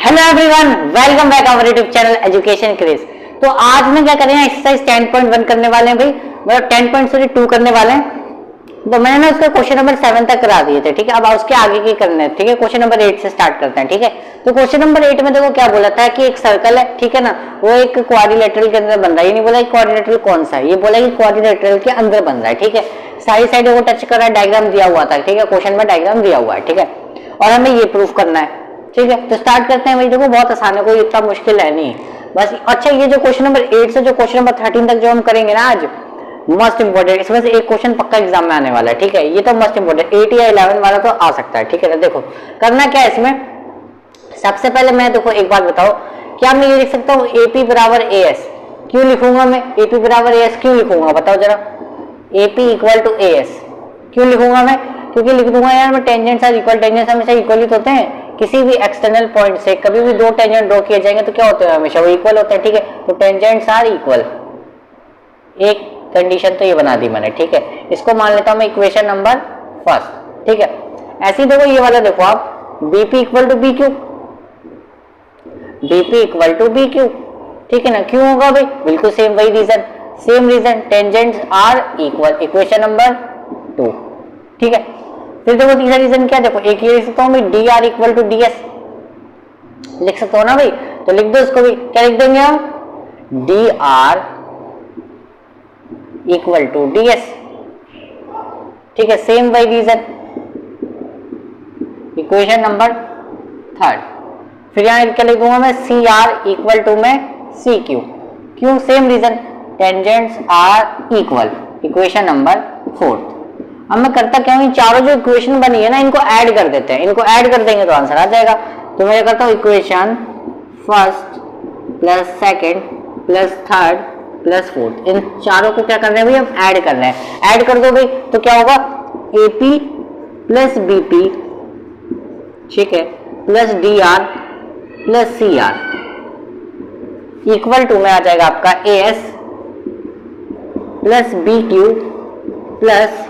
Hello everyone, welcome back our YouTube channel education craze. तो आज में क्या करेंगे, एक्सरसाइज 10.1 करने वाले हैं भाई, मतलब 10.2 करने वाले हैं। तो मैंने ना उसका क्वेश्चन नंबर 7 तक करा दिए थे, ठीक है। अब उसके आगे की करने हैं, ठीक है। क्वेश्चन नंबर 8 से स्टार्ट करते हैं, ठीक है। तो क्वेश्चन नंबर 8 में देखो क्या बोला था कि एक सर्कल है, ठीक है ना, वो एक क्वाड्रिलेटरल के अंदर बन रहा है। ये नहीं बोला क्वाड्रिलेटरल कौन सा है, ये बोला कि क्वाड्रिलेटरल के अंदर बन रहा है, ठीक है। सारी साइडों को टच कर रहा है, डायग्राम दिया हुआ था, ठीक है। क्वेश्चन में डायग्राम दिया हुआ है, ठीक है, और हमें ये प्रूफ करना है, ठीक है। तो स्टार्ट करते हैं भाई। देखो बहुत आसान है, कोई इतना मुश्किल है नहीं बस। अच्छा, ये जो क्वेश्चन नंबर 8 से जो क्वेश्चन नंबर 13 तक जो हम करेंगे ना आज, मस्ट इंपोर्टेंट, इसमें से एक क्वेश्चन पक्का एग्जाम में आने वाला है, ठीक है। ये तो मस्ट इंपोर्टेंट 8 या 11 वाला तो आ सकता है, ठीक है। तो देखो करना क्या है इसमें, सबसे पहले मैं देखो एक बात बताओ, क्या मैं ये लिख सकता हूँ AP बराबर AS? क्यों लिखूंगा मैं AP बराबर AS? क्यों लिखूंगा बताओ जरा। AP इक्वल टू AS क्यों लिखूंगा मैं? क्योंकि लिख दूंगा यार मैं, टेंजेंट्स आर इक्वल, टेंजेंट्स हमेशा इक्वल ही तो होते हैं। किसी भी एक्सटर्नल पॉइंट से कभी भी दो टेंजेंट ड्रॉ किए जाएंगे तो क्या होते हैं, हमेशा वो इक्वल होते हैं, ठीक है। तो टेंजेंट्स आर इक्वल, एक कंडीशन तो ये बना दी मैंने, ठीक है। इसको मान लेता हूं मैं इक्वेशन नंबर फर्स्ट, ठीक है। ऐसे ही देखो ये वाला देखो आप, BP equal to BQ, BP equal to BQ, ठीक है ना। क्यों होगा भाई? बिल्कुल सेम वही reason, same reason, tangents are equal, equation number 2, ठीक है। फिर देखो तीसरा रीजन क्या, देखो एक ये लिख सकता हूं भाई, DR इक्वल टू DS लिख सकता हूं ना भाई, तो लिख दो इसको भी। क्या लिख देंगे हम? DR इक्वल टू DS, ठीक है, सेम वही रीजन, इक्वेशन नंबर 3। फिर यहाँ क्या लिख दूंगा मैं, CR इक्वल टू में CQ, क्यों? Same reason, tangents are equal, equation number 4। अब मैं करता क्या हूँ, चारों जो इक्वेशन बनी है ना, इनको ऐड कर देते हैं, इनको ऐड कर देंगे तो आंसर आ जाएगा। तो मैं करता हूँ equation first plus second plus third plus fourth, इन चारों को क्या कर रहे हैं भाई, हम ऐड कर रहे हैं। ऐड कर दो भाई तो क्या होगा, AP प्लस BP, ठीक है, plus DR plus CR equal to में आ जाएगा आपका AS plus BQ plus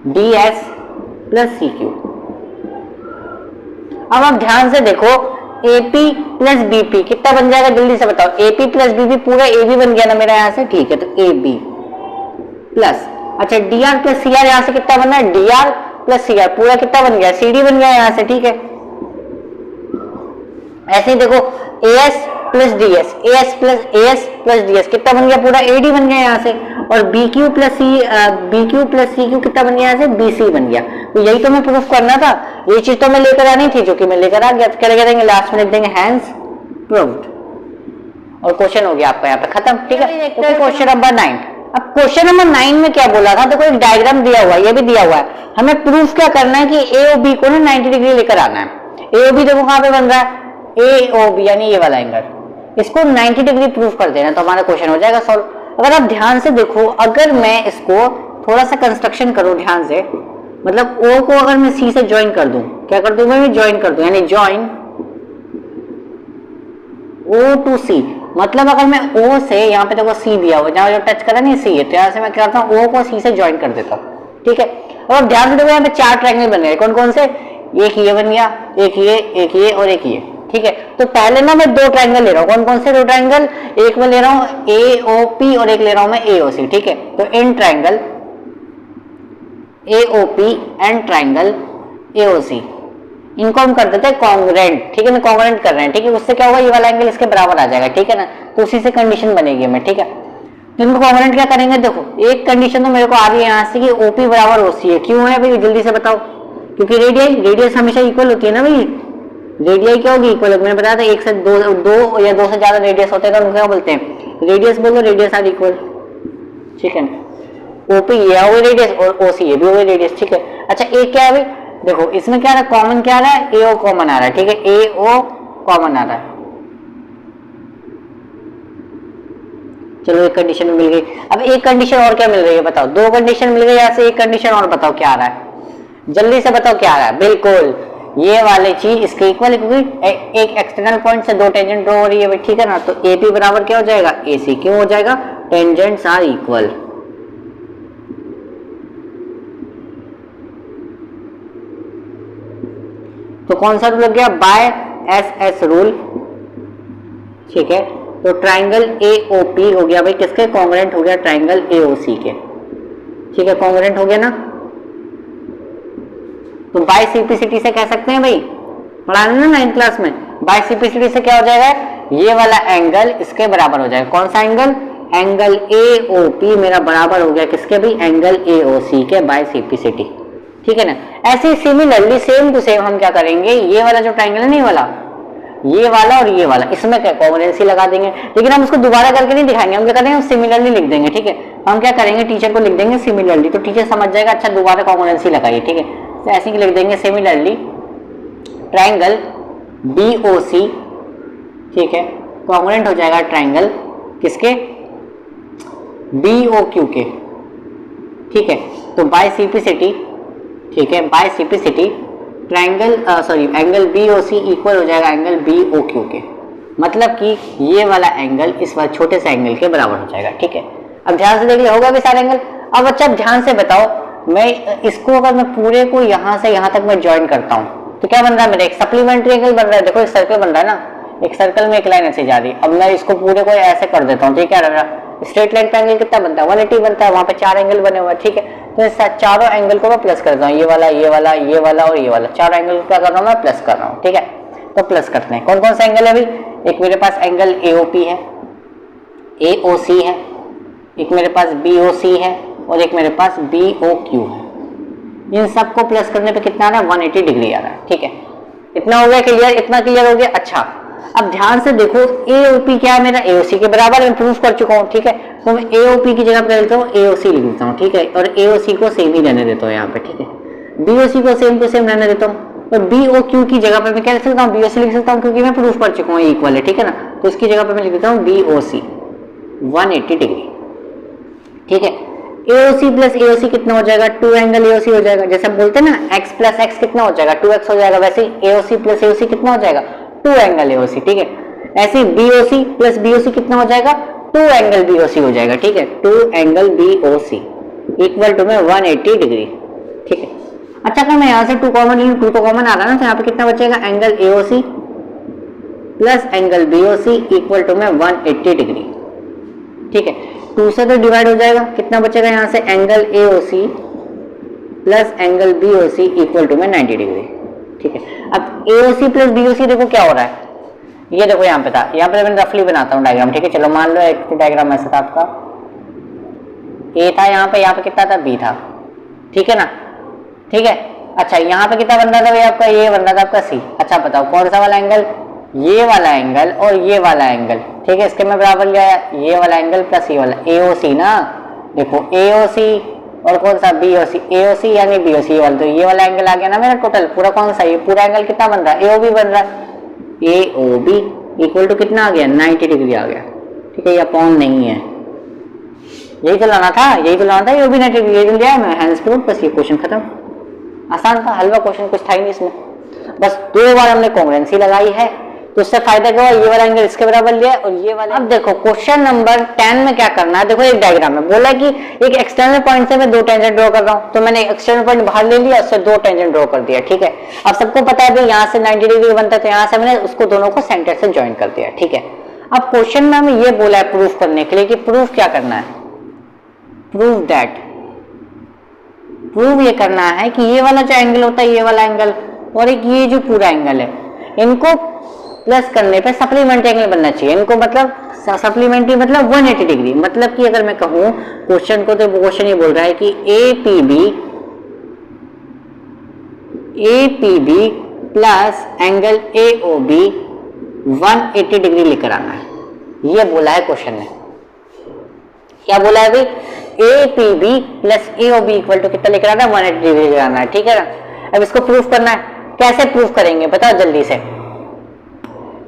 DS plus CQ। अब आप ध्यान से देखो, AP प्लस BP कितना बन जाएगा, जल्दी से बताओ। AP प्लस BP पूरा AB बन गया ना मेरा यहां से, ठीक है। तो AB प्लस, अच्छा DR प्लस CR यहां से कितना बन रहा है, DR प्लस CR पूरा कितना बन गया, CD बन गया यहां से, ठीक है। ऐसे ही देखो AS plus DS, AS plus DS कितना बन गया, पूरा AD बन गया यहाँ से। और BQ प्लस CQ कितना बन गया यहाँ से, BC बन गया। तो यही तो मैं प्रूफ करना था, ये चीज तो मैं लेकर आनी थी, जो कि मैं लेकर आ गया। तो क्या लिख देंगे लास्ट में, लिख देंगे हैंस प्रूव्ड, और क्वेश्चन हो गया आपका यहाँ पे खत्म, ठीक है। तो क्वेश्चन नंबर 9। अब क्वेश्चन नंबर 9 में क्या बोला था, देखो एक डायग्राम दिया हुआ है, ये भी दिया हुआ है, हमें प्रूफ क्या करना है कि A और B को ना 90 डिग्री लेकर आना है। A और B देखो कहाँ पे बन रहा है, AOB यानी ये वाला एंगल, इसको 90 डिग्री प्रूफ कर देना तो हमारा क्वेश्चन हो जाएगा सॉल्व। अगर आप ध्यान से देखो, अगर मैं इसको थोड़ा सा कंस्ट्रक्शन करूं ध्यान से, मतलब O को अगर मैं C से ज्वाइन कर दूं, क्या कर दूं मैं ज्वाइन कर दूं, यानी ज्वाइन O टू C, मतलब अगर मैं O से, यहाँ पे देखो C दिया हुआ, जहां जो टच करा नहीं C है, तो यहाँ से मैं क्या करता हूँ, O को C से ज्वाइन कर देता हूँ, ठीक है। और ध्यान से देखो यहाँ पे 4 ट्रायंगल बन रहे हैं, कौन कौन से, एक ये बन गया, एक ये और एक ये, ठीक है। तो पहले ना मैं 2 ट्रायंगल ले रहा हूँ, कौन कौन से 2 ट्रायंगल, एक में ले रहा हूँ AOP और एक ले रहा हूँ मैं AOC, ठीक है। तो in triangle AOP and triangle AOC, इनको हम कर देते हैं कॉन्ग्रुएंट, ठीक है ना, कॉन्ग्रुएंट कर रहे हैं, ठीक है। उससे क्या होगा, ये वाला एंगल इसके बराबर आ जाएगा, ठीक है ना। तो उसी से कंडीशन बनेगी हमें, ठीक है। तो इनको कॉन्ग्रुएंट क्या करेंगे, देखो एक कंडीशन तो मेरे को आ रही है यहाँ से कि OP बराबर OC है। क्यों है भाई, जल्दी से बताओ, क्योंकि रेडियस हमेशा इक्वल होती है ना भाई, रेडियस क्या होगी, इक्वल। मैंने बताया था 1 से 2 या 2 से ज्यादा रेडियस होते हैं तो क्या बोलते हैं, रेडियस बोलो, रेडियस आर इक्वल, ठीक है ना। OP ये हो गई रेडियस और OC ये भी हो गई रेडियस, ठीक है। अच्छा एक क्या है भाई, देखो इसमें क्या आ रहा है, कॉमन क्या आ रहा है, AO कॉमन आ रहा है, ठीक है, AO कॉमन आ रहा है। चलो एक कंडीशन मिल गई। अब एक कंडीशन और क्या मिल रही है बताओ, 2 कंडीशन मिल गई, यहाँ से एक कंडीशन और बताओ क्या आ रहा है, जल्दी से बताओ क्या आ रहा है। बिल्कुल ये वाली चीज इसके इक्वल, क्योंकि एक एक्सटर्नल पॉइंट से 2 टेंजेंट ड्रॉ हो रही है, ठीक है ना। तो AP बराबर क्या हो जाएगा, AC, क्यों हो जाएगा, टेंजेंट्स आर इक्वल। तो कौन सा रूल लग गया, बाय एस रूल, ठीक है। तो ट्राइंगल AOP हो गया भाई किसके कॉन्ग्रुएंट हो गया ट्राइंगल AOC के, ठीक है, कॉन्ग्रुएंट हो गया ना। तो बाय सिंप्लिसिटी से कह सकते हैं भाई, पढ़ाना ना 9th क्लास में, बाय सिंप्लिसिटी से क्या हो जाएगा, ये वाला एंगल इसके बराबर हो जाएगा। कौन सा एंगल, एंगल AOP मेरा बराबर हो गया किसके भी, एंगल AOC के बाय सिंप्लिसिटी, ठीक है ना। ऐसे सिमिलरली सेम टू सेम हम क्या करेंगे, ये वाला जो ट्राइंगल है ना, ये वाला और ये वाला, इसमें क्या कॉन्ग्रुएंसी लगा देंगे, लेकिन हम उसको दोबारा करके नहीं दिखाएंगे, हम क्या करेंगे, हम सिमिलरली लिख देंगे, ठीक है। हम क्या करेंगे, टीचर को लिख देंगे सिमिलरली, तो टीचर समझ जाएगा अच्छा दोबारा कॉन्ग्रुएंसी लगाइए, ठीक है। तो ऐसे ही लिख देंगे सिमिलरली ट्राइंगल BOC, ठीक है, कॉन्ग्रुएंट हो जाएगा ट्राइंगल किसके, BOQ के, ठीक है। तो बाय सिंप्लिसिटी, ठीक है, by simplicity triangle angle BOC equal हो जाएगा एंगल BOQ के, मतलब कि ये वाला एंगल इस वाले छोटे से एंगल के बराबर हो जाएगा, ठीक है। अब ध्यान से देख लिया होगा भी सारे एंगल। अब अच्छा ध्यान से बताओ, मैं इसको अगर मैं पूरे को यहाँ से यहाँ तक मैं ज्वाइन करता हूँ तो क्या बन रहा है, मेरा एक सप्लीमेंट्री एंगल बन रहा है। देखो एक सर्कल बन रहा है ना, एक सर्कल में एक लाइन ऐसे जा रही है। अब मैं इसको पूरे को ऐसे कर देता हूँ, ठीक है, स्ट्रेट लाइन पे एंगल कितना बनता है, 180 बनता है, वहां पे 4 एंगल बने हुए हैं, ठीक है। तो इस चारों एंगल को मैं प्लस करता हूँ, ये वाला ये वाला ये वाला और ये वाला, चारों एंगल को क्या कर रहा हूँ मैं, प्लस कर रहा हूँ, ठीक है। तो प्लस करते हैं, कौन कौन सा एंगल है भाई, एक मेरे पास एंगल AOP है, AOC है, एक मेरे पास BOC है और एक मेरे पास BOQ है। इन सबको प्लस करने पे कितना आ रहा है, 180 डिग्री आ रहा है, ठीक है। इतना हो गया क्लियर, इतना क्लियर हो गया। अच्छा अब ध्यान से देखो, AOP क्या है मेरा, AOC के बराबर मैं प्रूफ कर चुका हूँ, ठीक है। तो मैं AOP की जगह पे लिखता हूँ AOC लिख देता हूँ, ठीक है, और AOC को सेम ही रहने देता हूँ यहाँ पे, ठीक है। BOC को सेम टू सेम रहने देता हूँ, और BOQ की जगह पे मैं क्या लिख सकता हूँ, BOC लिख सकता हूँ, क्योंकि मैं प्रूफ कर चुका हूँ इक्वल है, ठीक है ना। तो इसकी जगह पे मैं लिख देता हूँ BOC 180 डिग्री, ठीक है। AOC प्लस AOC कितना हो जाएगा, 2 एंगल AOC हो जाएगा। जैसे बोलते हैं ना x प्लस x कितना हो जाएगा, 2x हो जाएगा, वैसे ही AOC प्लस AOC कितना हो जाएगा, 2 एंगल AOC, ठीक है। ऐसे BOC प्लस BOC कितना हो जाएगा, 2 एंगल BOC हो जाएगा, ठीक है, 2 एंगल BOC इक्वल टू में 180 डिग्री, ठीक है। अच्छा अगर मैं यहाँ से 2 कॉमन लूँ, 2 तो कॉमन आ रहा है ना, तो यहाँ पे कितना बचेगा, angle AOC plus angle BOC equal to में 180 डिग्री, ठीक है। 2 से तो डिवाइड हो जाएगा, कितना बचेगा यहाँ से, angle AOC plus angle BOC equal to में 90 डिग्री, ठीक है। अब AOC प्लस BOC देखो क्या हो रहा है, ये देखो यहाँ पे था, यहाँ पे मैं रफली बनाता हूँ डायग्राम, ठीक है। चलो मान लो एक डायग्राम ऐसा था आपका, A था यहाँ पे कितना था, B था, ठीक है ना, ठीक है। अच्छा यहाँ पे कितना बन रहा था भाई आपका, ये बन रहा था आपका C। अच्छा बताओ कौन सा वाला एंगल, ये वाला एंगल और ये वाला एंगल, ठीक है, इसके मैं बराबर लिया, ये वाला एंगल प्लस ये वाला, AOC ना, देखो AOC और कौन सा BOC, AOC यानी BOC ये वाला, तो ये वाला एंगल आ गया ना मेरा टोटल पूरा, कौन सा, ये पूरा एंगल कितना बन रहा है, AOB बन रहा है। AOB इक्वल टू कितना आ गया, 90 डिग्री आ गया, ठीक है। ये अपॉन नहीं है, यही तो लाना था, AOB 90 डिग्री, यही लिया मैं, हैंड्स प्रूफ, बस ये क्वेश्चन खत्म। आसान था, हलवा क्वेश्चन, कुछ था ही नहीं इसमें, बस 2 बार हमने कॉन्ग्रुएंसी लगाई है, तो उससे फायदा क्या हुआ, ये वाला एंगल इसके बराबर लिया और ये वाला। अब देखो क्वेश्चन नंबर 10 में क्या करना है, देखो एक डायग्राम में बोला कि एक एक्सटर्नल पॉइंट से मैं 2 टेंजेंट ड्रॉ कर रहा हूँ, तो मैंने एक्सटर्नल पॉइंट बाहर ले लिया, उससे 2 टेंजेंट ड्रॉ कर दिया, ठीक है। अब सबको पता है भाई यहाँ से 90 डिग्री बनता है, तो यहाँ से मैंने उसको दोनों को सेंटर से ज्वाइन कर दिया, ठीक है। अब क्वेश्चन में हमें ये बोला है प्रूफ करने के लिए कि प्रूफ क्या करना है, प्रूफ दैट, प्रूफ ये करना है कि ये वाला जो एंगल होता है, ये वाला एंगल और एक ये जो पूरा एंगल है, इनको प्लस करने पे सप्लीमेंट्री एंगल बनना चाहिए। इनको मतलब सप्लीमेंट्री मतलब 180 डिग्री, मतलब कि अगर मैं कहूँ क्वेश्चन को, तो क्वेश्चन ये बोल रहा है कि APB plus angle AOB 180 degree लेकर आना है, ये बोला है क्वेश्चन ने। क्या बोला है भाई, APB plus AOB equal to कितना लेकर आना है, 180 डिग्री लेकर आना है, ठीक है ना। अब इसको प्रूफ करना है, कैसे प्रूफ करेंगे बताओ,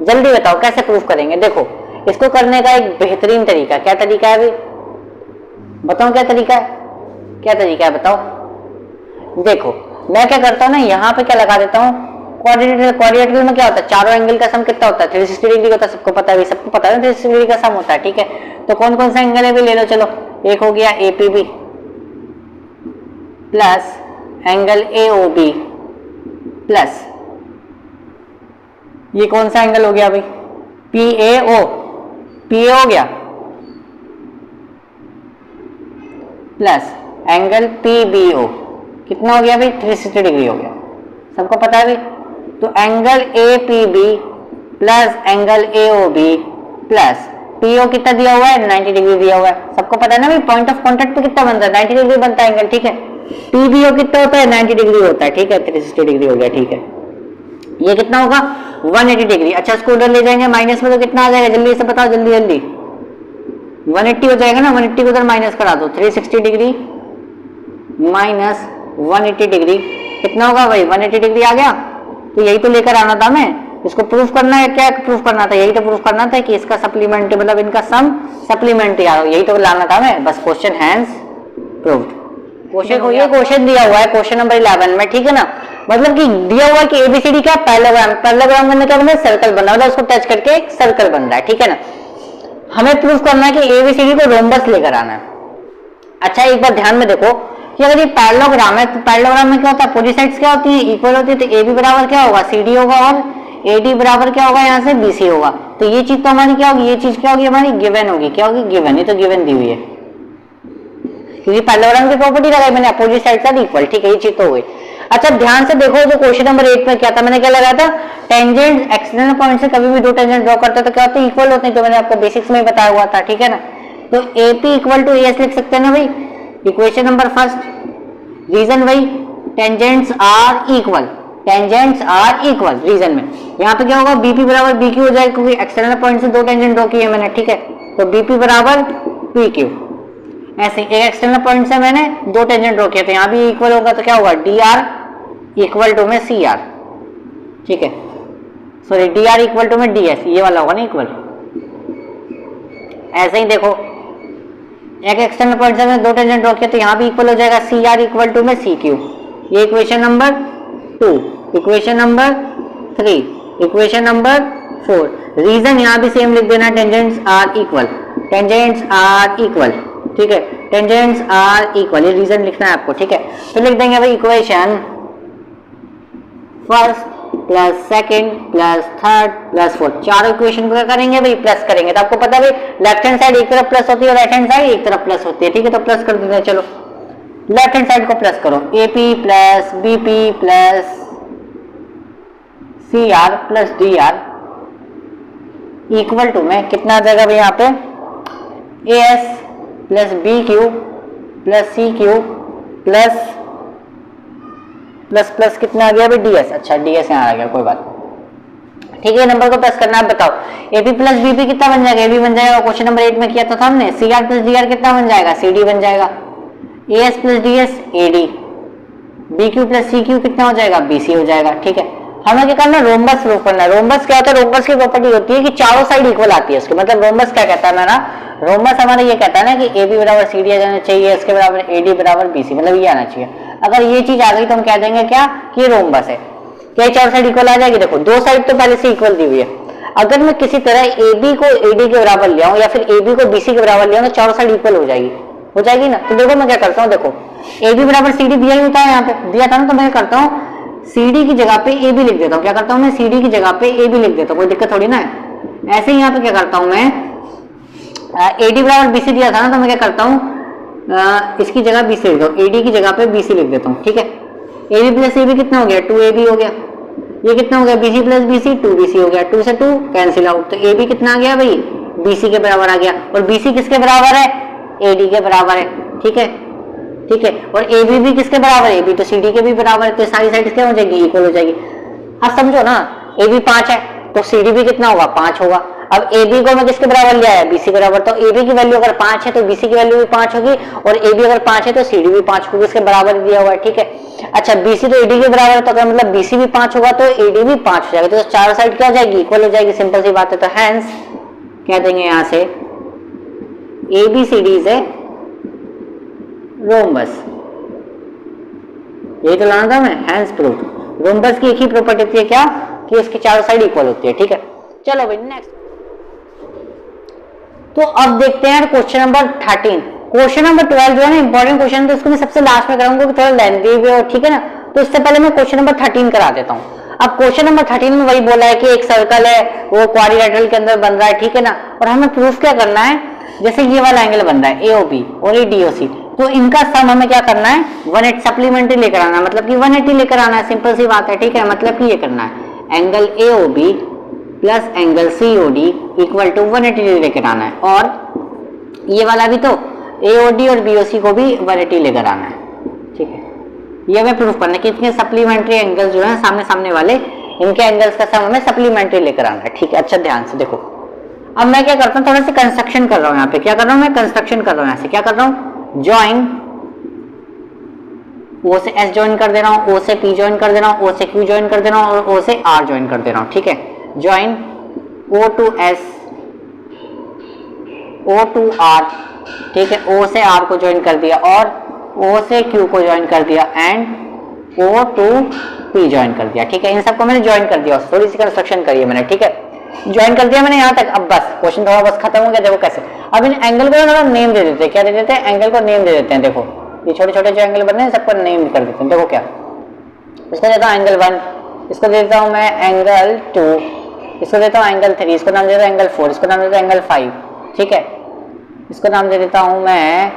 जल्दी बताओ कैसे प्रूफ करेंगे। देखो इसको करने का एक बेहतरीन तरीका, क्या तरीका है भाई, बताओ क्या तरीका है, बताओ। देखो मैं क्या करता हूँ ना, यहाँ पे क्या लगा देता हूँ, क्वाड्रेटिकल में क्या होता है, चारों एंगल का सम कितना होता है, 360 डिग्री होता है, सबको पता है, सबको पता है 360 डिग्री का सम होता है, ठीक है। तो कौन कौन सा एंगल है भी ले लो, चलो एक हो गया APB plus angle AOB plus ये कौन सा एंगल हो गया भाई, P A O, P A हो गया plus angle P B O कितना हो गया भाई, 360 डिग्री हो गया, सबको पता है भाई। तो angle A P B plus angle A O B plus P O कितना दिया हुआ है, 90 डिग्री दिया हुआ है, सबको पता है ना भाई। पॉइंट ऑफ कॉन्टेक्ट पे कितना बनता है, 90 डिग्री बनता है एंगल, ठीक है। पी बी ओ कितना होता है, 90 डिग्री होता है, ठीक है, 360 डिग्री हो गया, ठीक है। ये कितना होगा, 180 डिग्री। अच्छा इसको उधर ले जाएंगे माइनस में तो कितना आ जाएगा, जल्दी से बताओ, जल्दी जल्दी। 180 हो जाएगा ना, 180 को उधर माइनस करा दो, 360 डिग्री माइनस 180 डिग्री कितना होगा भाई, 180 डिग्री आ गया। तो यही तो लेकर आना था मैं, इसको प्रूफ करना है, क्या प्रूफ करना था, यही तो प्रूफ करना था कि इसका सप्लीमेंट्री मतलब इनका सम सप्लीमेंट्री आ रहा, यही तो लाना था मैं, बस क्वेश्चन हैंस प्रूव्ड। क्वेश्चन को ये क्वेश्चन दिया हुआ है क्वेश्चन नंबर 11 में, ठीक है ना। मतलब कि दिया हुआ है कि एबीसीडी क्या पैरेललोग्राम, पैरेललोग्राम करने का मतलब सर्कल बन रहा है, उसको टच करके एक सर्कल बन रहा है, ठीक है ना। हमें प्रूफ करना है कि एबीसीडी को रोम्बस लेकर आना है। अच्छा एक बार ध्यान में देखो कि अगर ये पैरेललोग्राम है तो पैरेललोग्राम में क्या होता है, अपोजिट साइड्स क्या होती है, इक्वल होती है। तो ए बी बराबर क्या होगा, सी डी होगा, और ए डी बराबर क्या होगा, यहाँ से बी सी होगा। तो ये चीज तो हमारी क्या होगी, ये चीज क्या होगी हमारी, गिवन होगी। क्या होगी, गिवन, ये तो गिवन दी हुई है, क्योंकि पैरेललोग्राम की प्रॉपर्टी लगाई मैंने, अपोजिट साइड्स आर इक्वल, ठीक है, ये चीज तो हो गई। अच्छा ध्यान से देखो, जो क्वेश्चन नंबर 8 में क्या था, मैंने क्या लगाया था, टेंजेंट एक्सटर्नल पॉइंट से कभी भी दो टेंजेंट ड्रॉ करते तो क्या होते हैं, इक्वल होते हैं, जो मैंने आपको बेसिक्स में बताया हुआ था, ठीक है ना। तो एपी इक्वल टू एस लिख सकते हैं ना भाई, इक्वेशन नंबर फर्स्ट। रीजन भाई, tangents are equal, tangents are equal reason में। यहाँ पे क्या होगा, बीपी बराबर बी क्यू हो जाएगा, क्योंकि एक्सटर्नल पॉइंट से दो टेंजेंट ड्रॉ किए मैंने, ठीक है। तो बीपी बराबर पी क्यू, ऐसे एक एक्सटर्नल पॉइंट से मैंने दो टेंजेंट ड्रॉ किए थे, यहाँ भी इक्वल होगा तो क्या होगा, डी आर इक्वल टू में सी आर, ठीक है, sorry D R equal to में डी एस, ये वाला होगा ना इक्वल। ऐसे ही देखो, एक एक्सटर्नल पॉइंट से मैंने दो टेंजेंट ड्रॉ किया तो यहाँ भी इक्वल हो जाएगा, सी आर इक्वल टू में सी क्यू। ये equation number 2, equation number 3, equation number 4। Reason यहाँ भी सेम लिख देना, tangents are equal, tangents are equal, ठीक है, टेंजेंट्स आर इक्वल, ये रीजन लिखना है आपको, ठीक है। तो लिख देंगे भाई equation first plus second plus third plus fourth, चारों इक्वेशन को क्या करेंगे भाई, प्लस करेंगे। तो आपको पता है भाई लेफ्ट हैंड साइड एक तरफ प्लस होती है, राइट हैंड साइड एक तरफ प्लस होती है, ठीक है। तो प्लस कर देते हैं, चलो लेफ्ट हैंड साइड को प्लस करो, AP plus BP plus C R plus D R equal to में कितना आ जाएगा भाई, यहाँ पे A S plus B Q plus C Q plus plus plus कितना आ गया भाई, डीएस। अच्छा डीएस यहाँ आ गया, कोई बात नहीं, ठीक है। नंबर को प्लस करना, आप बताओ एपी प्लस बीपी कितना बन जाएगा, एबी बन जाएगा, क्वेश्चन नंबर 8 में किया था हमने। C R plus D R कितना बन जाएगा, सी डी बन जाएगा। A S plus D S A D, B Q plus C Q कितना हो जाएगा, बी सी हो जाएगा, ठीक है। हमें क्या करना है, रोम्बस प्रूफ करना है। रोम्बस क्या होता है, रोम्बस की प्रॉपर्टी होती है कि चारों साइड इक्वल आती है उसके, मतलब रोम्बस क्या कहता है हमारा, रोम्बस हमारा ये कहता है ना कि ए बी बराबर सी डी आ जाना चाहिए, इसके बराबर ए डी बराबर बी सी, मतलब ये आना चाहिए। अगर ये चीज आ गई तो हम कह देंगे क्या कि रोम्बस है। क्या चारों साइड इक्वल आ जाएगी, देखो दो साइड तो पहले से इक्वल दी हुई है। अगर मैं किसी तरह ए बी को ए डी के बराबर ले आऊं या फिर ए बी को बी सी के बराबर ले आऊं तो चारों साइड इक्वल हो जाएगी ना। तो देखो मैं क्या करता हूँ, देखो ए बी बराबर सी डी दिया ही होता है, यहाँ पे दिया था ना, तो मैं करता हूँ सी डी की जगह पे ए बी लिख देता हूँ। क्या करता हूँ मैं, सी डी की जगह पे ए बी लिख देता हूँ, कोई दिक्कत थोड़ी ना है। ऐसे ही यहाँ पे क्या करता हूँ मैं, ए डी बराबर बी सी दिया था ना, तो मैं क्या करता हूँ इसकी जगह बी सी लिख देता हूँ, ए डी की जगह पे बी सी लिख देता हूँ, ठीक है। A B plus A B कितना हो गया, 2ab हो गया। ये कितना हो गया, B C plus B C, 2bc हो गया। 2 से 2 कैंसिल आउट, तो ए बी कितना आ गया भाई, बी सी के बराबर आ गया। और बी सी किसके बराबर है, ए डी के बराबर है, ठीक है, ठीक है। और ए बी भी किसके बराबर है, ए बी तो सी डी के भी बराबर है, तो सारी साइड क्या हो जाएगी, इक्वल हो जाएगी। अब समझो ना, ए बी 5 है तो सी डी भी कितना होगा, 5 होगा। अब ए बी को मैं किसके बराबर ले आया, बी सी बराबर, तो ए बी की वैल्यू अगर 5 है तो बी सी की वैल्यू भी 5 होगी, और ए बी अगर 5 है तो सी डी भी 5 होगी, इसके बराबर दिया हुआ है, ठीक है। अच्छा बी सी तो ए डी के बराबर है, तो अगर मतलब बी सी भी 5 होगा तो ए डी भी 5 हो जाएगा, तो चारों साइड क्या हो जाएगी, इक्वल हो जाएगी, सिंपल सी बात है। तो हैंस कह देंगे यहाँ से ए बी सी डी से रोम्बस, यही तो लाना था मैं, हैंस प्रूफ। रोम्बस की एक ही प्रॉपर्टी होती है क्या, कि उसकी चारों साइड इक्वल होती है, ठीक है। चलो भाई नेक्स्ट, तो अब देखते हैं क्वेश्चन नंबर 13। क्वेश्चन नंबर 12 जो है ना इंपॉर्टेंट क्वेश्चन, तो इसको मैं सबसे लास्ट में कराऊंगा कि थोड़ा लेंथी भी हो, ठीक है ना। तो इससे पहले मैं क्वेश्चन नंबर 13 करा देता हूँ। अब क्वेश्चन नंबर 13 में वही बोला है कि एक सर्कल है वो क्वाड्रिलेटरल के अंदर बन रहा है, ठीक है ना, और हमें प्रूफ क्या करना है, जैसे ये वाला एंगल बन रहा है AOB और ये DOC, तो इनका सम हमें क्या करना है 180 सप्लीमेंट्री लेकर आना है, मतलब कि 180 लेकर आना है, सिंपल सी बात है, ठीक है। मतलब कि ये करना है angle AOB plus angle COD equal to 180 लेकर आना है, और ये वाला भी तो AOD और BOC को भी 180 लेकर आना है, ठीक है। ये हमें प्रूफ करना है कि इतने सप्लीमेंट्री एंगल्स जो है सामने सामने वाले, इनके एंगल्स का सम हमें सप्लीमेंट्री लेकर आना है, ठीक है। अच्छा ध्यान से देखो, अब मैं क्या करता हूँ, थोड़ा सा कंस्ट्रक्शन कर रहा हूँ यहाँ पे, क्या कर रहा हूँ मैं, कंस्ट्रक्शन कर रहा हूँ यहाँ से, क्या कर रहा हूँ, ज्वाइन O से S ज्वाइन कर दे रहा हूँ, O से P ज्वाइन कर दे रहा हूँ, O से Q ज्वाइन कर दे रहा हूँ और O से R ज्वाइन कर दे रहा हूँ, ठीक है। Join O to S, O to R, ठीक है, O से R को ज्वाइन कर दिया और O से Q को ज्वाइन कर दिया and O to P join कर दिया, ठीक है। इन सबको मैंने ज्वाइन कर दिया, थोड़ी सी कंस्ट्रक्शन करी है मैंने, ठीक है, ज्वाइन कर दिया मैंने यहाँ तक। अब बस क्वेश्चन थोड़ा बस खत्म हो गया। देखो कैसे, अब इन एंगल को थोड़ा नेम दे देते हैं, क्या दे देते हैं, एंगल को नेम दे देते हैं। देखो ये छोटे छोटे जो एंगल बन रहे हैं सबको नेम कर देते हैं। देखो क्या, इसको देता हूँ एंगल 1, इसको देता हूँ मैं एंगल 2, इसको देता हूँ एंगल 3, इसको नाम देता हूँ एंगल 4, इसको नाम देता हूँ एंगल 5, ठीक है। इसको नाम दे देता हूँ मैं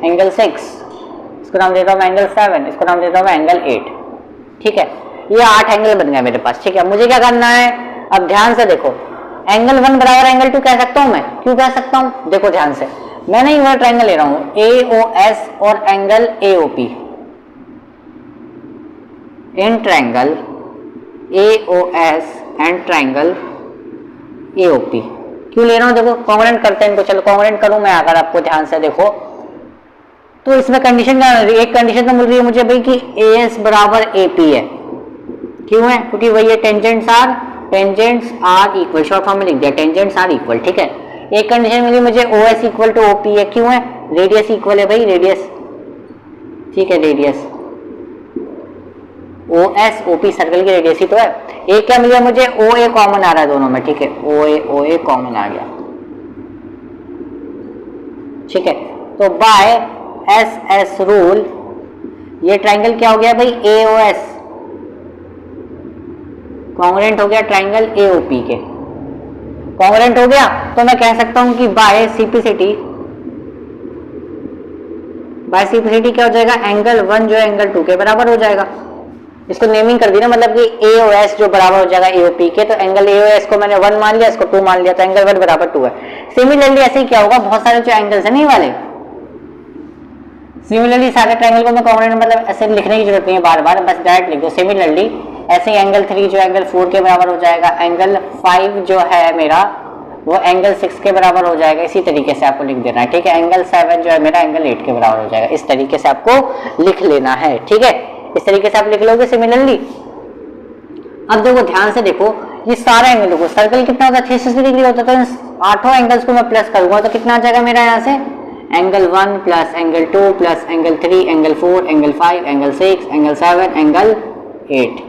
एंगल 6, इसको नाम देता हूँ मैं एंगल 7, इसको नाम देता हूँ मैं एंगल 8, ठीक है। ये 8 एंगल बन गए मेरे पास, ठीक है। मुझे क्या करना है, अब ध्यान से देखो, एंगल 1 बराबर एंगल 2 कह सकता हूँ मैं, क्यों कह सकता हूँ, देखो ध्यान से, मैंने ये वाला ट्रायंगल ले रहा हूँ AOS और angle AOP, in triangle AOS and triangle AOP क्यों ले रहा हूँ, देखो कॉन्ग्रुएंट करते हैं इनको, चलो कॉन्ग्रुएंट करूँ मैं अगर आपको ध्यान से देखो, तो इसमें कंडीशन क्या है, एक कंडीशन तो मिल रही है मुझे भाई कि AS बराबर AP है, क्यों है, क्योंकि वही है tangents are equal, short form में लिख दिया टेंजेंट्स आर इक्वल, ठीक है। एक कंडीशन मिली मुझे OS इक्वल टू OP है, क्यों है, रेडियस इक्वल है भाई, रेडियस, ठीक है, रेडियस OS OP सर्कल की रेडियस ही तो है। एक क्या मिला मुझे, OA कॉमन आ रहा है दोनों में, ठीक है, OA कॉमन आ गया, ठीक है। तो बाय SS रूल ये ट्रायंगल क्या हो गया भाई, AOS कॉन्ग्रुएंट हो गया ट्रायंगल AOP के, कॉन्ग्रुएंट हो गया, तो मैं कह सकता हूं कि बाय सिंप्लिसिटी क्या हो जाएगा, एंगल 1 जो है एंगल 2 के बराबर हो जाएगा। इसको नेमिंग कर दी ना, मतलब कि AOS जो बराबर हो जाएगा AOP के, तो एंगल AOS को मैंने 1 मान लिया, इसको 2 मान लिया, तो एंगल 1 बराबर 2 है। सिमिलरली ऐसे ही क्या होगा, बहुत सारे जो एंगल्स है नहीं वाले, सिमिलरली सारे ट्रायंगल को मैं कॉन्ग्रुएंट मतलब ऐसे लिखने की जरूरत नहीं है बार बार, बस डायरेक्ट लिख दो सिमिलरली। ऐसे ही एंगल 3 जो एंगल 4 के बराबर हो जाएगा, एंगल 5 जो है मेरा वो एंगल 6 के बराबर हो जाएगा, इसी तरीके से आपको लिख देना है, ठीक है। एंगल 7 जो है मेरा एंगल 8 के बराबर हो जाएगा, इस तरीके से आपको लिख लेना है, ठीक है। इस तरीके से आप लिख लोगे सिमिलरली। अब देखो ध्यान से देखो, ये सारे एंगल को, सर्कल कितना होता है 360 डिग्री होता है, तो 8 एंगल्स को मैं प्लस करूंगा तो कितना आ जाएगा मेरा यहाँ से, angle 1 plus angle 2 plus angle 3 angle 4 angle 5 angle 6 angle 7 angle 8,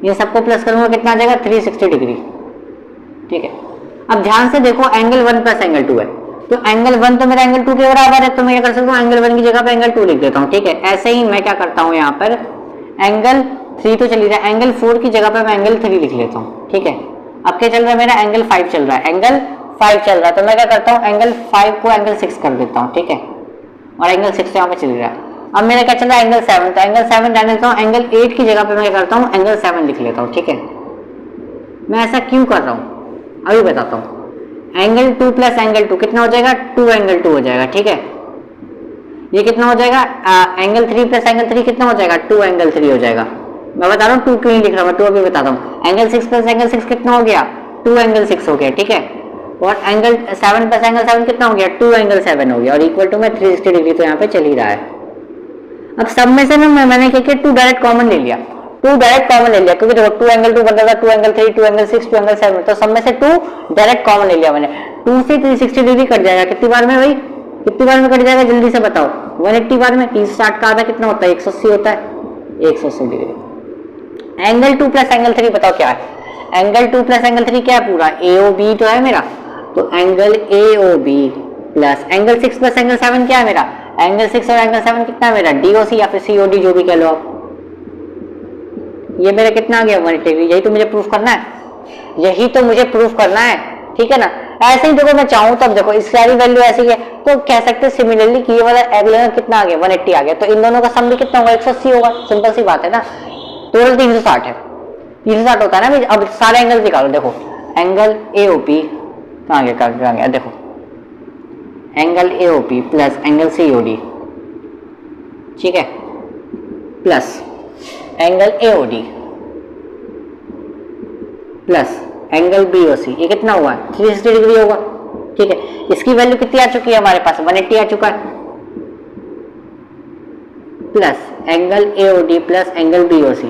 ये सबको प्लस करूंगा कितना आ जाएगा 360 डिग्री, ठीक है। अब ध्यान से देखो, एंगल 1 प्लस एंगल 2 है, तो एंगल 1 तो मेरा एंगल 2 के बराबर है, तो मैं क्या कर सकता हूँ, एंगल 1 की जगह पे एंगल 2 लिख देता हूँ, ठीक है। ऐसे ही मैं क्या करता हूँ यहाँ पर, एंगल 3 तो चल रहा है, एंगल 4 की जगह पे मैं एंगल 3 लिख लेता हूँ, ठीक है। अब क्या चल रहा है मेरा, एंगल 5 चल रहा है, एंगल 5 चल रहा है, तो मैं क्या करता हूँ, एंगल 5 को एंगल 6 कर देता हूँ, ठीक है, और एंगल 6 यहाँ पे चल रहा है। अब मेरा क्या चल रहा है, एंगल 7, तो एंगल 7 रहने देता हूँ, एंगल 8 की जगह पे मैं क्या करता हूँ, एंगल 7 लिख लेता हूँ, ठीक है। मैं ऐसा क्यों कर रहा हूँ अभी बताता हूँ। एंगल 2 प्लस एंगल 2 कितना हो जाएगा, 2 एंगल 2 हो जाएगा, ठीक है। ये कितना हो जाएगा, एंगल 3 प्लस एंगल 3 कितना हो जाएगा, 2 एंगल 3 हो जाएगा। मैं बता रहा हूँ 2 क्यों नहीं लिख रहा, मैं 2 अभी बताता हूँ। एंगल 6 प्लस एंगल 6 कितना हो गया, 2 एंगल 6 हो गया, ठीक है। और एंगल 7 प्लस एंगल 7 कितना हो गया, 2 एंगल 7 हो गया, और इक्वल टू में 360 डिग्री तो यहाँ पे चल ही रहा है। अब सब में से ना मैंने क्या किया, 2 डायरेक्ट कॉमन ले लिया, 2 डायरेक्ट कॉमन ले लिया, क्योंकि देखो 2 एंगल 2 बन रहा था, 2 एंगल 3, 2 एंगल 6, 2 एंगल 7, तो सब में से 2 डायरेक्ट कॉमन ले लिया मैंने। 2 से 360 डिग्री कट जाएगा, कितनी बार में भाई, कितनी बार में कट जाएगा जल्दी से बताओ, 180 बार में। 360 का आधा कितना होता है, 180 होता है, 180 डिग्री। एंगल 2 प्लस एंगल 3 बताओ क्या है, एंगल 2 प्लस एंगल 3 क्या है, पूरा AOB तो है मेरा, तो angle AOB plus angle 6 plus angle 7 क्या है मेरा, एंगल 6 और एंगल 7 कितना है मेरा, DOC या फिर COD जो भी कह लो आप, ये मेरा कितना आ गया 180 डिग्री। यही तो मुझे प्रूफ करना है, यही तो मुझे प्रूफ करना है, ठीक है ना। ऐसे ही देखो मैं चाहूँ तब देखो इस सारी वैल्यू ऐसी है तो कह सकते हैं सिमिलरली कि ये वाला एंगल कितना आ गया 180 आ गया, तो इन दोनों का सम भी कितना होगा 180 होगा। सिंपल सी बात है ना। टोटल 360 है, 360 होता है ना। अब सारे एंगल निकालो, देखो एंगल AOP कहाँ गया, देखो angle AOP plus angle COD, ठीक है, plus angle AOD plus angle BOC, ये कितना हुआ 360 डिग्री होगा, ठीक है। इसकी वैल्यू कितनी आ चुकी है हमारे पास 180 आ चुका है, plus angle AOD plus angle BOC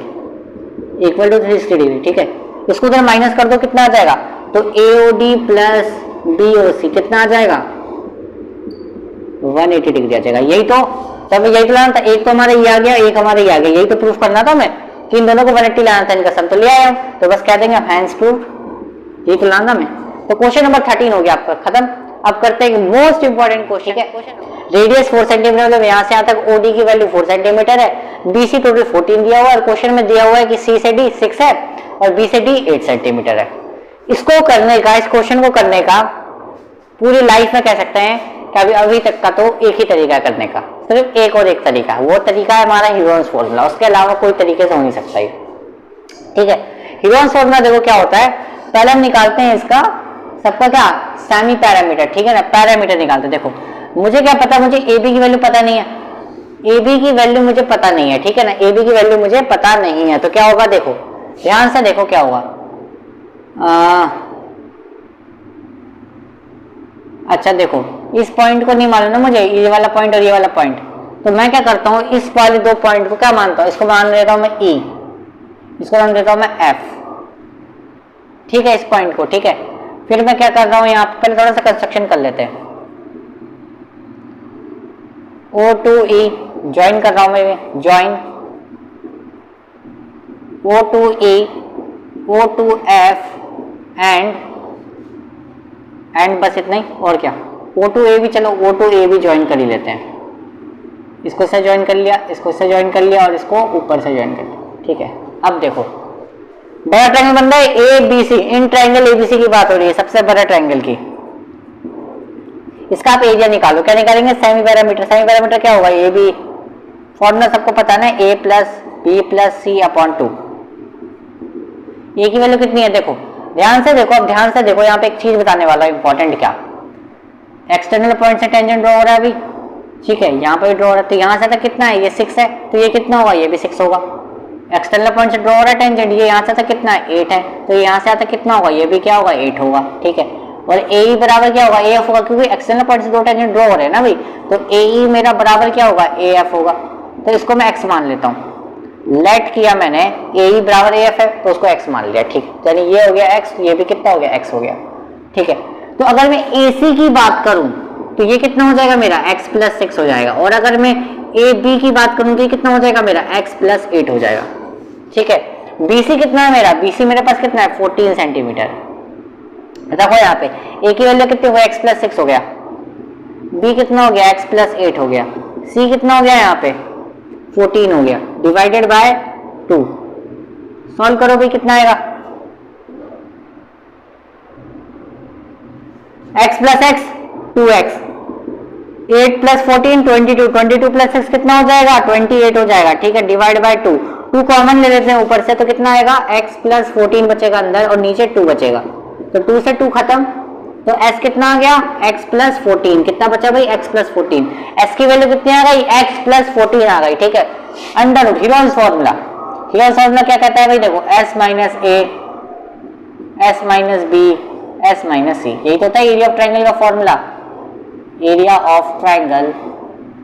equal to 360 degree, ठीक है। इसको उधर माइनस कर दो, कितना आ जाएगा, तो AOD प्लस BOC कितना आ जाएगा 180 डिग्री आ जाएगा। यही तो तब यही तो लाना था, एक तो हमारा ये आ गया, एक हमारा ये आ गया, यही तो प्रूफ करना था मैं कि इन दोनों को 180 लाना था, इनका सम तो ले आया हूं, तो बस कह देंगे हैंड्स प्रूफ, यही तो लाना मैं। तो क्वेश्चन नंबर 13 हो गया आपका खत्म। अब करते हैं मोस्ट इंपॉर्टेंट क्वेश्चन है। रेडियस 4 सेंटीमीटर, मतलब यहाँ से यहाँ तक OD की वैल्यू 4 सेंटीमीटर है, BC टोटल 14 दिया हुआ है और क्वेश्चन में दिया हुआ है कि C से D 6 है और B से D 8 सेंटीमीटर है। इसको करने का, इस क्वेश्चन को करने का पूरी लाइफ में कह सकते हैं कि अभी तक का तो एक ही तरीका करने का, सिर्फ एक और एक तरीका, वो तरीका है हमारा हीरोन्स फॉर्मूला, उसके अलावा कोई तरीके से हो नहीं सकता है, ठीक है। हीरोन्स फॉर्मूला देखो क्या होता है, पहले हम निकालते हैं इसका सबका क्या सेमी पैरामीटर, ठीक है ना, पैरामीटर निकालते। देखो मुझे क्या पता, मुझे AB की वैल्यू पता नहीं है, AB की वैल्यू मुझे पता नहीं है, ठीक है ना, AB की वैल्यू मुझे पता नहीं है, तो क्या होगा, देखो ध्यान से देखो क्या होगा। अच्छा देखो इस पॉइंट को नहीं मालूम ना मुझे, ये वाला पॉइंट और ये वाला पॉइंट, तो मैं क्या करता हूँ इस वाले दो पॉइंट को क्या मानता हूँ, इसको मान लेता हूँ मैं E, इसको मान लेता हूँ मैं F, ठीक है, इस पॉइंट को, ठीक है। फिर मैं क्या कर रहा हूँ यहाँ पे पहले थोड़ा सा कंस्ट्रक्शन कर लेते हैं, O2E ज्वाइन कर रहा हूँ मैं, ज्वाइन O2E O2F एंड बस इतना ही, और क्या O2A भी, चलो O2A भी ज्वाइन कर ही लेते हैं, इसको से ज्वाइन कर लिया, इसको से ज्वाइन कर लिया और इसको ऊपर से ज्वाइन कर लिया, ठीक है। अब देखो बड़ा ट्रायंगल बन रहा है ABC, इन ट्रायंगल ABC की बात हो रही है, सबसे बड़ा ट्रायंगल की। इसका आप एरिया निकालो, क्या निकालेंगे सेमी पैरामीटर, सेमी पैरामीटर क्या होगा AB, फॉर्मूला सबको पता ना, A plus B plus C upon 2। ए की वैल्यू कितनी है, देखो ध्यान से देखो, अब ध्यान से देखो, यहाँ पे एक चीज बताने वाला है इंपॉर्टेंट, क्या एक्सटर्नल पॉइंट से टेंजेंट ड्रॉ हो रहा है अभी, ठीक है, यहाँ पे ड्रॉ हो रहा है, तो यहाँ से तक कितना है, ये 6 है, तो ये कितना होगा, ये भी 6 होगा। एक्सटर्नल पॉइंट से ड्रॉ हो रहा है टेंजेंट, ये यहाँ से तक कितना है 8 है, तो यहाँ से तक कितना होगा, ये भी क्या होगा 8 होगा, ठीक है। और AE बराबर क्या होगा, AF होगा, क्योंकि एक्सटर्नल पॉइंट से दो टेंजेंट ड्रॉ हो रहे हैं ना भाई, तो AE मेरा बराबर क्या होगा AF होगा, तो इसको मैं x मान लेता हूँ। लेट किया मैंने AE बराबर AF है तो उसको x मान लिया, ठीक, यानी ये हो गया x, ये भी कितना हो गया x हो गया, ठीक है। तो अगर मैं AC की बात करूं तो ये कितना हो जाएगा मेरा x प्लस 6 हो जाएगा, और अगर मैं AB की बात करूं तो ये कितना हो जाएगा मेरा x प्लस 8 हो जाएगा, ठीक है। BC कितना है मेरा, BC मेरे पास कितना है 14 सेंटीमीटर। देखो यहाँ पे A की वैल्यू कितनी हो गया, x प्लस 6 हो गया, B कितना हो गया x प्लस 8 हो गया, C कितना हो गया यहाँ पे 14 हो गया, डिवाइडेड बाय 2, सॉल्व करो भाई कितना आएगा, x plus x 2x, 8 plus 14 22, 22 plus 6 कितना हो जाएगा 28 हो जाएगा, ठीक है, डिवाइड बाय 2, 2 कॉमन ले लेते हैं ऊपर से, तो कितना आएगा x प्लस 14 बचेगा अंदर और नीचे 2 बचेगा, तो 2 से 2 खत्म, तो s कितना आ गया x प्लस 14, कितना बचा भाई x प्लस 14, s की वैल्यू कितनी आ गई x प्लस 14 आ गई, ठीक है। Under root Heron's formula, Heron's formula क्या कहता है भाई, देखो s minus a s minus b s minus c, यही तो होता है एरिया ऑफ ट्राइंगल का फॉर्मूला, एरिया ऑफ ट्राइंगल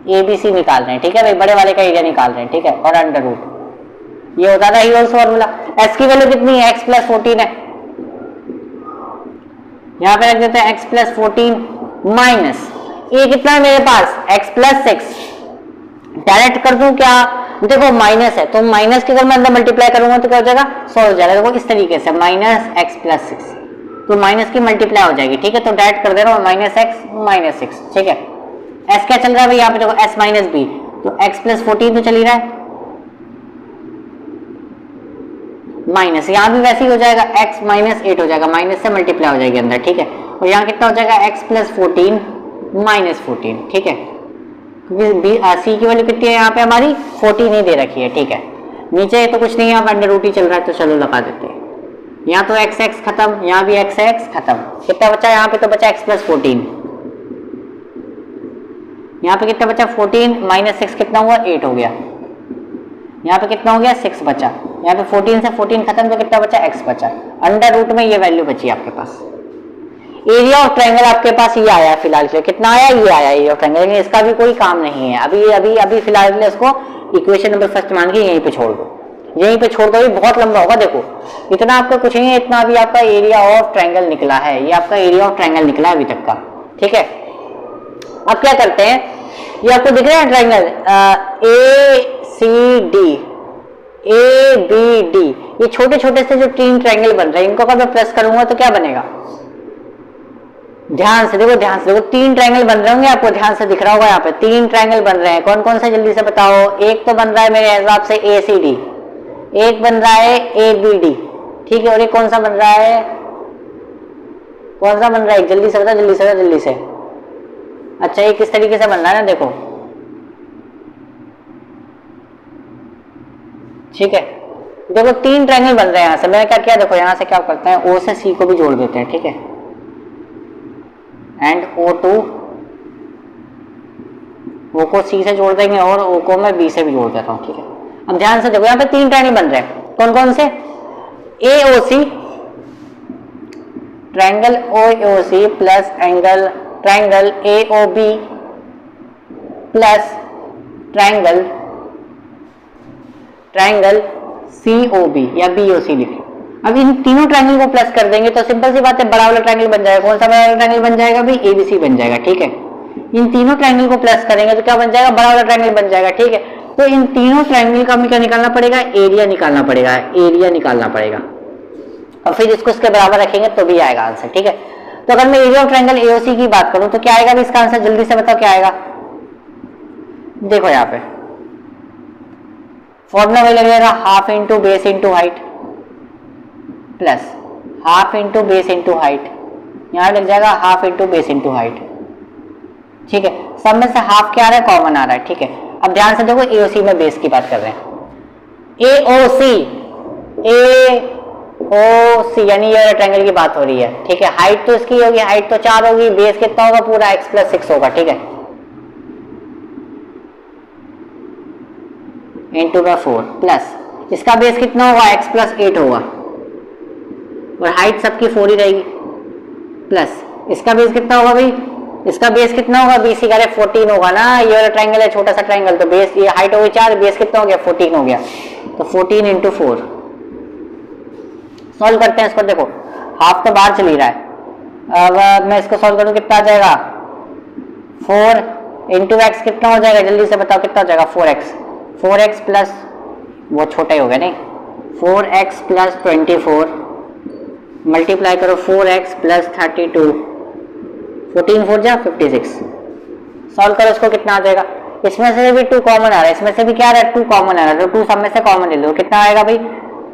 ABC निकाल रहे हैं, ठीक है भाई, बड़े वाले का एरिया निकाल रहे हैं, ठीक है, और अंडर रूट ये होता था हीरोन्स फॉर्मूला। s की वैल्यू कितनी है x प्लस 14 है, यहाँ पे रख देते हैं x प्लस 14 माइनस a कितना है मेरे पास x प्लस 6, डायरेक्ट कर दूं क्या, देखो माइनस है तो माइनस की अगर मैं अंदर मल्टीप्लाई करूंगा तो क्या हो जाएगा 100 हो जाएगा, देखो इस तरीके से माइनस x प्लस 6, तो माइनस की मल्टीप्लाई हो जाएगी, ठीक है, तो डायरेक्ट कर दे रहा हूँ माइनस x माइनस 6, ठीक है। s क्या चल रहा है भाई यहाँ पे देखो s माइनस b, तो x प्लस 14 तो चल ही रहा है, माइनस, यहाँ भी वैसे ही हो जाएगा, x माइनस 8 हो जाएगा, माइनस से मल्टीप्लाई हो जाएगी अंदर, ठीक है। और यहाँ कितना हो जाएगा x प्लस 14 माइनस 14, ठीक है, क्योंकि सी की वैल्यू कितनी है यहाँ पे हमारी 14 ही दे रखी है, ठीक है। नीचे तो कुछ नहीं है, यहाँ पर अंडर रूट ही चल रहा है, तो चलो लगा देते हैं। यहाँ तो x x खत्म, यहाँ भी x x खत्म, कितना बचा यहाँ पे, तो बचा x प्लस 14, यहाँ पे कितना बचा 14 माइनस 6 कितना हुआ 8 हो गया, यहाँ पे कितना हो गया 6 बचा, यहाँ पे 14 से 14 खत्म, तो कितना बचा x बचा, अंडर रूट में ये वैल्यू बची आपके पास। एरिया ऑफ ट्रायंगल आपके पास ये आया फिलहाल के लिए, कितना आया, ये आया एरिया ऑफ ट्रायंगल, लेकिन इसका भी कोई काम नहीं है अभी अभी अभी फिलहाल के लिए इसको इक्वेशन नंबर फर्स्ट मान के यहीं पे छोड़ दो, यहीं पे छोड़ दो, ये बहुत लंबा होगा। देखो इतना आपका कुछ नहीं है, इतना अभी आपका एरिया ऑफ ट्रायंगल निकला है, ये आपका एरिया ऑफ ट्रायंगल निकला है अभी तक का, ठीक है। अब क्या करते हैं, ये आपको दिख रहा है ट्रायंगल ACD ABD, ये छोटे छोटे से जो 3 ट्रायंगल बन रहे हैं, इनको अगर मैं प्रेस करूंगा तो क्या बनेगा, ध्यान से देखो, ध्यान से देखो, 3 ट्रायंगल बन रहे होंगे, आपको ध्यान से दिख रहा होगा, यहाँ पे 3 ट्रायंगल बन रहे हैं। कौन कौन सा जल्दी से बताओ, एक तो बन रहा है मेरे हिसाब से ACD, एक बन रहा है ABD, ठीक है, और एक कौन सा बन रहा है, कौन सा बन रहा है, जल्दी से बताओ, जल्दी से बताओ, जल्दी से। अच्छा ये किस तरीके से बन रहा है ना, देखो, ठीक है, देखो 3 ट्रायंगल बन रहे हैं यहाँ से, मैंने क्या किया, देखो यहाँ से क्या करते हैं, O से C को भी जोड़ देते हैं, ठीक है, एंड O2, O को C से जोड़ देंगे और O को मैं B से भी जोड़ देता हूँ, ठीक है। अब ध्यान से देखो, यहाँ पे 3 ट्रायंगल बन रहे हैं, कौन कौन से, AOC, triangle OAOC plus angle triangle AOB plus triangle COB या BOC लिखो। अब इन तीनों ट्रायंगल को प्लस कर देंगे तो सिंपल सी बात है, बड़ा वाला ट्रायंगल बन जाएगा, कौन सा बड़ा वाला ट्रायंगल बन जाएगा भाई, ABC बन जाएगा, ठीक है। इन तीनों ट्रायंगल को प्लस करेंगे तो क्या बन जाएगा, बड़ा वाला ट्रायंगल बन जाएगा, ठीक है। तो इन तीनों ट्रायंगल का हमें क्या निकालना पड़ेगा, एरिया निकालना पड़ेगा, एरिया निकालना पड़ेगा, और फिर इसको इसके बराबर रखेंगे तो भी आएगा आंसर, ठीक है। तो अगर मैं एरिया ऑफ ट्रायंगल AOC की बात करूं तो क्या आएगा भी इसका आंसर, जल्दी से बताओ क्या आएगा। देखो यहाँ पे फॉर्मूला वही लगेगा, half into base into height plus half into base into height, यहाँ लग जाएगा half into base into height, ठीक है। सब में से हाफ क्या आ रहा है, कॉमन आ रहा है, ठीक है। अब ध्यान से देखो, AOC में बेस की बात कर रहे हैं, AOC यानी ये ट्रायंगल की बात हो रही है, ठीक है। हाइट तो इसकी होगी, हाइट तो 4 होगी, बेस कितना होगा पूरा x प्लस 6 होगा, ठीक है, इंटू का 4 प्लस इसका बेस कितना होगा, x प्लस 8 होगा, और हाइट सबकी 4 ही रहेगी, प्लस इसका बेस कितना होगा भाई, इसका बेस कितना होगा, BC का 14 होगा ना, ये वाला ट्रायंगल है छोटा सा ट्रायंगल, तो बेस ये हाइट हो गई 4, बेस कितना हो गया 14 हो गया, तो 14 इंटू 4। सॉल्व करते हैं इसको, देखो हाफ तो बाहर चल ही रहा है, अब मैं इसको सॉल्व करूँ कितना आ जाएगा, 4 इंटू एक्स कितना हो जाएगा, जल्दी से बताओ कितना हो जाएगा, 4x प्लस वो छोटा ही हो गया नहीं, 4x प्लस 24 मल्टीप्लाई करो 4x प्लस 32, 14 4 जा 56, सॉल्व करो इसको कितना आ जाएगा, इसमें से भी 2 कॉमन आ रहा है, इसमें से भी क्या आ रहा है 2 कॉमन आ रहा है, तो 2 सब में से कॉमन ले लो, कितना आएगा भाई,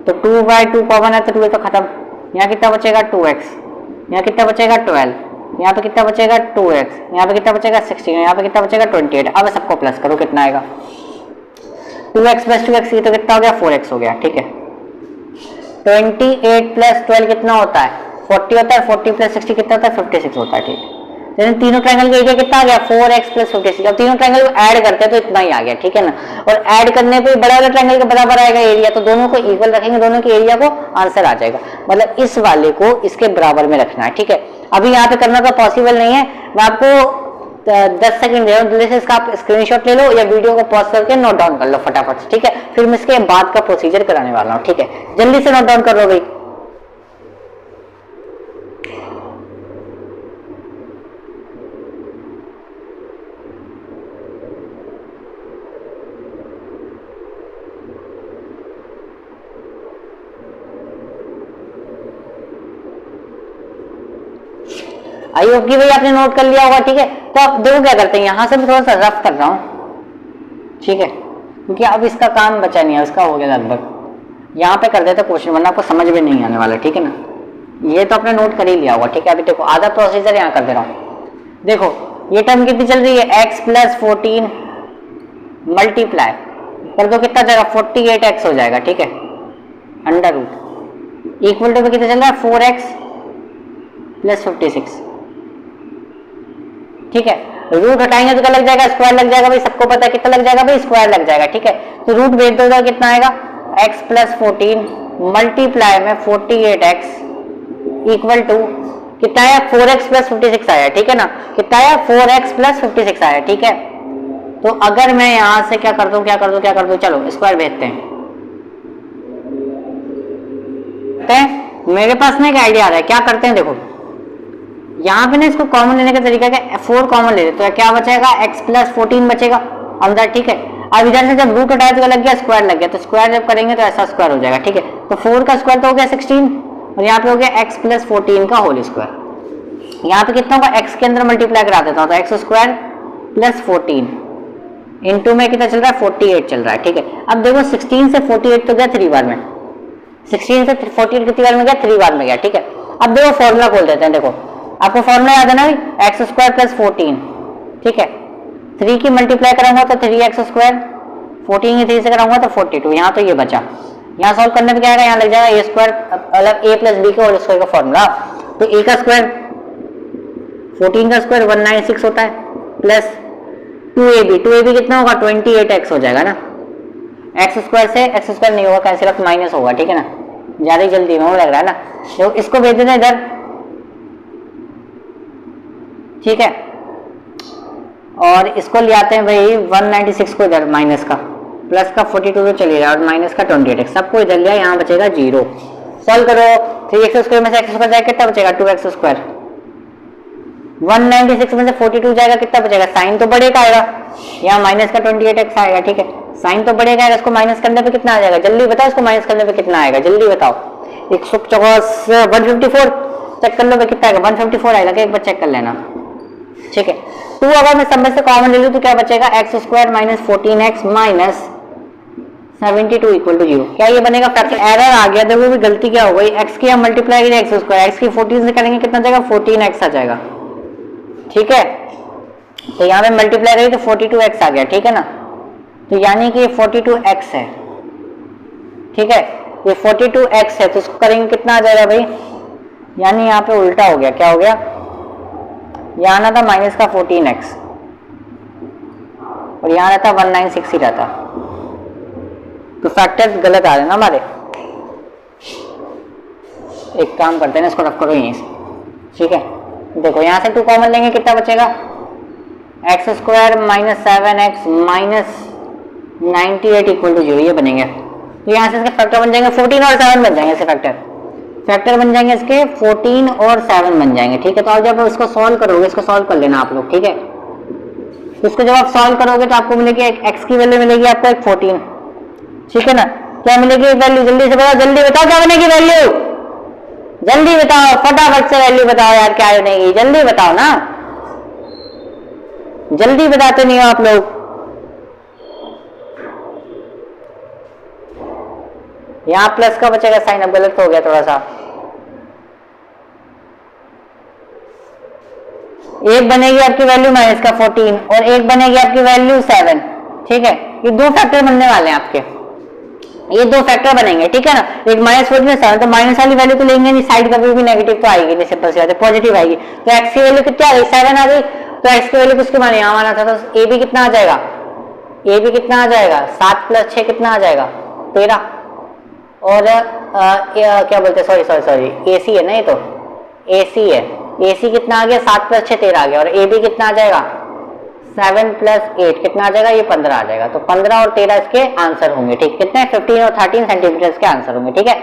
तो 2/2 कॉमन है तो 2 तो खत्म, यहाँ कितना बचेगा 2x, यहाँ कितना बचेगा 12, यहाँ पे कितना बचेगा 2x, यहाँ पे कितना बचेगा 16, यहाँ पे कितना बचेगा 28। अब सबको प्लस करो कितना आएगा, 2x प्लस 2x, ये तो कितना हो गया 4x हो गया, ठीक है। 28 प्लस 12 कितना होता है 40 होता है, 40 प्लस 60 कितना होता है 56 होता है, ठीक है। लेकिन तीनों ट्रायंगल का एरिया कितना आ गया 4x प्लस 56, अब तीनों ट्रायंगल को ऐड करते हैं तो इतना ही आ गया, ठीक है ना। और ऐड करने पे बड़ा वाला ट्रायंगल के बराबर आएगा एरिया, तो दोनों को इक्वल रखेंगे, दोनों के एरिया को आंसर आ जाएगा, मतलब इस वाले को इसके बराबर में रखना है, ठीक है। अभी यहाँ पे करना तो पॉसिबल नहीं है, मैं आपको 10 सेकंड दे रहा हूँ, जल्दी से इसका आप स्क्रीनशॉट ले लो या वीडियो को पॉज करके नोट डाउन कर लो फटाफट से, ठीक है। फिर मैं इसके बाद का प्रोसीजर कराने वाला हूँ, ठीक है, जल्दी से नोट डाउन कर लो भाई। आई होप कि भाई आपने नोट कर लिया होगा, ठीक है। तो आप देखो क्या करते हैं, यहां से भी थोड़ा सा रफ कर रहा हूं, ठीक है, क्योंकि अब इसका काम बचा नहीं है, इसका हो गया लगभग। यहाँ पे कर देते क्वेश्चन, वरना आपको समझ में नहीं आने वाला, ठीक है ना। ये तो आपने नोट कर ही लिया होगा, ठीक है। अभी देखो आधा प्रोसीजर यहाँ कर दे रहा हूँ। देखो ये टर्म कितनी चल रही है, x प्लस 14 मल्टीप्लाई कर दो, कितना जाएगा 48x हो जाएगा, ठीक है, अंडर रूट इक्वल टू पे कितना चल रहा है 4x प्लस 56, ठीक है। रूट हटाएंगे तो क्या लग जाएगा, स्क्वायर लग जाएगा भाई, सबको पता है कितना लग जाएगा भाई, स्क्वायर लग जाएगा, ठीक है। तो रूट भेज दो कितना आएगा, x प्लस 14 मल्टीप्लाई में 48x इक्वल टू कितना आया 4x प्लस 56 आया, ठीक है ना। कितना आया 4x प्लस 56 आया, ठीक है। तो अगर मैं यहां से क्या कर दूं, चलो स्क्वायर भेजते हैं। मेरे पास ना एक आइडिया आ रहा है, क्या करते हैं, देखो यहाँ पे ना इसको कॉमन लेने का तरीका क्या, 4 कॉमन ले लेते, तो क्या बचेगा x प्लस 14 बचेगा अंदर, ठीक है। अब इधर से जब रूट हटाया तो लग गया स्क्वायर लग गया, तो स्क्वायर जब करेंगे तो ऐसा स्क्वायर हो जाएगा, ठीक है। तो 4 का स्क्वायर तो हो गया 16 और यहाँ पे हो गया x प्लस 14 का होल स्क्वायर। यहाँ पे कितना होगा, x के अंदर मल्टीप्लाई करा देता हूँ, तो x स्क्वायर प्लस 14 इंटू में कितना चल रहा है 48 चल रहा है, ठीक है। अब देखो 16 से 48 तो गया 3 बार में, 16 से 48 कितनी बार में गया 3 बार में गया, ठीक है। अब देखो फॉर्मूला खोल देते हैं, देखो आपको फॉर्मूला याद है ना, एक्स स्क्वायर प्लस 14, ठीक है। 3 की मल्टीप्लाई कराऊंगा तो 3x स्क्वायर, 14 की 3 से कराऊंगा तो 42, यहाँ तो ये बचा। यहाँ सॉल्व करने पे क्या आएगा, यहाँ लग जाएगा a स्क्वायर मतलब a प्लस बी के होल स्क्वायर का फॉर्मूला, तो a का स्क्वायर 14 का स्क्वायर 196 होता है प्लस 2ab कितना होगा 28x हो जाएगा ना। एक्स स्क्वायर से एक्स स्क्वायर नहीं होगा, कैंसिल आउट माइनस होगा, ठीक है ना, ज्यादा ही जल्दी में लग रहा है ना। तो इसको भेज देते हैं इधर, ठीक है, और इसको ले आते हैं भाई 196 को इधर, माइनस का प्लस का 42 तो चलेगा और माइनस का 28x, सबको इधर लिया, यहाँ बचेगा 0। सॉल्व करो, 3x स्क्वायर में से x स्क्वायर जाएगा कितना बचेगा 2x स्क्वायर, 196 में से 42 जाएगा कितना बचेगा, साइन तो बढ़ेगा आएगा, यहाँ माइनस का 28x आएगा, ठीक है। साइन तो बढ़ेगा, इसको माइनस करने पे कितना आ जाएगा, जल्दी बताओ, इसको माइनस करने पे कितना आएगा, जल्दी बताओ। 154 चेक कर लो भाई कितना आएगा, 154 आएगा, एक बार चेक कर लेना, ठीक है। तो अगर मैं सब में से कॉमन ले लूं तो क्या बचेगा, x square minus 14x minus 72 equal to 0। क्या ये बनेगा फैक्टर, एरर आ गया, देखो भी गलती क्या हो गई, x की हम मल्टीप्लाई करेंगे एक्स स्क्वायर, x की 14 से करेंगे कितना जाएगा 14x आ जाएगा, ठीक है। तो यहाँ पे मल्टीप्लाई करेंगे तो 42x आ गया, ठीक है ना। तो यानी कि ये 42x है, ठीक है, ये 42x है, तो इसको करेंगे कितना आ जाएगा भाई, यानी यहाँ पे उल्टा हो गया, क्या हो गया, यहाँ आना था माइनस का 14x और यहाँ रहता 196 ही रहता, तो फैक्टर्स गलत आ रहे ना हमारे। एक काम करते हैं, इसको रख करो यहीं से, ठीक है। देखो यहाँ से 2 कॉमन लेंगे कितना बचेगा, x square minus 7x minus 98 equal to 0, ये बनेंगे। तो यहाँ से इसके फैक्टर बन जाएंगे 14 और 7 बन जाएंगे, इसके फैक्टर बन जाएंगे इसके 14 और 7 बन जाएंगे, ठीक है। तो अब जब इसको सॉल्व करोगे, इसको सॉल्व कर लेना आप लोग, ठीक है। तो इसको जब आप सॉल्व करोगे तो आपको मिलेगी x की वैल्यू मिलेगी आपको एक 14, ठीक है ना। क्या मिलेगी वैल्यू, जल्दी से बताओ, जल्दी बताओ क्या बनेगी वैल्यू, जल्दी बताओ, फटाफट से वैल्यू बताओ यार, क्या बनेगी जल्दी बताओ ना, जल्दी बताते नहीं हो आप लोग। यहां प्लस का बचेगा साइन, अब गलत हो गया थोड़ा सा, एक बनेगी आपकी वैल्यू माइनस का 14 और एक बनेगी आपकी वैल्यू 7, ठीक है। ये 2 फैक्टर बनने वाले हैं आपके, ये 2 फैक्टर बनेंगे, ठीक है ना। एक माइनस 14 और 7, तो माइनस वाली वैल्यू तो लेंगे नहीं, साइड कभी भी नेगेटिव तो आएगी नहीं, सिंपल सी बात है, पॉजिटिव आएगी। तो एक्स की वैल्यू कितनी आ गई 7 आ गई, तो एक्स की वैल्यू किसके माने, यहाँ माना था, तो ए भी कितना आ जाएगा, ए भी कितना आ जाएगा 7 प्लस 6 कितना आ जाएगा 13, और क्या बोलते हैं, सॉरी ए सी है ना, ये तो ए सी है, ए सी कितना आ गया 7 प्लस 6 13 आ गया, और ए बी कितना आ जाएगा 7 प्लस 8 कितना आ जाएगा, ये 15 आ जाएगा। तो 15 और 13 इसके आंसर होंगे, ठीक, कितने 15 और 13 सेंटीमीटर इसके आंसर होंगे, ठीक है।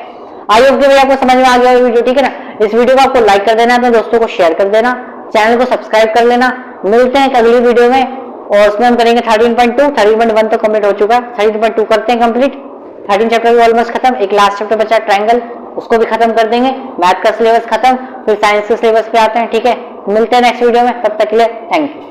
आई होप कि भैया आपको समझ में आ गया वीडियो, ठीक है ना। इस वीडियो को आपको लाइक कर देना, अपने दोस्तों को शेयर कर देना, चैनल को सब्सक्राइब कर लेना। मिलते हैं अगली वीडियो में, और उसमें हम करेंगे 13.2, 13.1 तो कम्प्लीट हो चुका है, 13.2 करते हैं कंप्लीट, 13 चैप्टर भी ऑलमोस्ट खत्म, एक लास्ट चैप्टर बचा ट्रायंगल, उसको भी खत्म कर देंगे, मैथ का सिलेबस खत्म, फिर साइंस के सिलेबस पे आते हैं, ठीक है। मिलते हैं नेक्स्ट वीडियो में, तब तक के लिए थैंक यू।